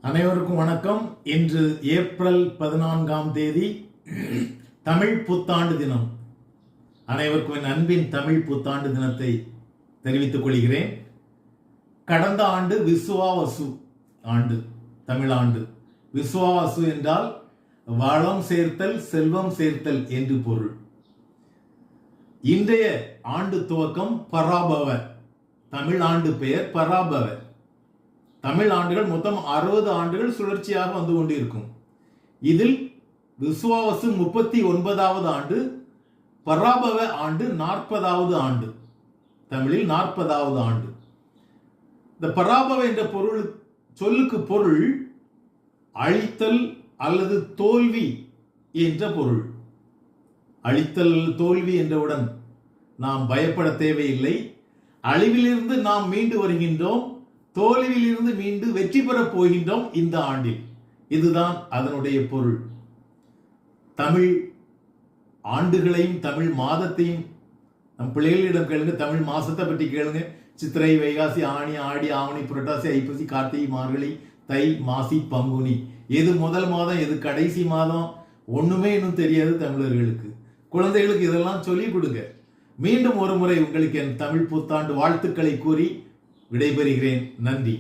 அனைவருக்கும் வணக்கம். இன்று ஏப்ரல் 14ஆம் தேதி தமிழ் புத்தாண்டு தினம். அனைவருக்கும் என் அன்பின் தமிழ் புத்தாண்டு தினத்தை தெரிவித்துக் கொள்கிறேன். கடந்த ஆண்டு விசுவாவசு ஆண்டு, தமிழாண்டு. விசுவாவசு என்றால் வளம் சேர்த்தல், செல்வம் சேர்த்தல் என்று பொருள். இன்றைய ஆண்டு துவக்கம் பராபவ. தமிழ் ஆண்டு பெயர் பராபவ. தமிழ் ஆண்டுகள் மொத்தம் 60 ஆண்டுகள் சுழற்சியாக வந்து கொண்டிருக்கும். இதில் விசுவாவசு 39வது ஆண்டு, பராபவ ஆண்டு 40வது ஆண்டு. தமிழில் 40வது ஆண்டு. இந்த பராபவ என்ற சொல்லுக்கு பொருள் அழித்தல் அல்லது தோல்வி என்ற பொருள். அழித்தல், தோல்வி என்றவுடன் நாம் பயப்பட தேவையில்லை. அழிவிலிருந்து நாம் மீண்டு வருகின்றோம், தோல்வியிலிருந்து மீண்டு வெற்றி பெறப் போகின்றோம் இந்த ஆண்டில். இதுதான் அதனுடைய பொருள். தமிழ் ஆண்டுகளையும் தமிழ் மாதத்தையும் நம் பிள்ளைகளிடம் கேளுங்க. தமிழ் மாசத்தை பற்றி கேளுங்க. சித்திரை, வைகாசி, ஆனி, ஆடி, ஆவணி, புரட்டாசி, ஐப்பசி, கார்த்திகை, மார்கழி, தை, மாசி, பங்குனி. எது முதல் மாதம், எது கடைசி மாதம், ஒண்ணுமே இன்னும் தெரியாது தமிழர்களுக்கு. குழந்தைகளுக்கு இதெல்லாம் சொல்லிக் கொடுங்க. மீண்டும் ஒரு முறை உங்களுக்கு என் தமிழ் புத்தாண்டு வாழ்த்துக்களை கூறி விடைபெறுகிறேன். நன்றி.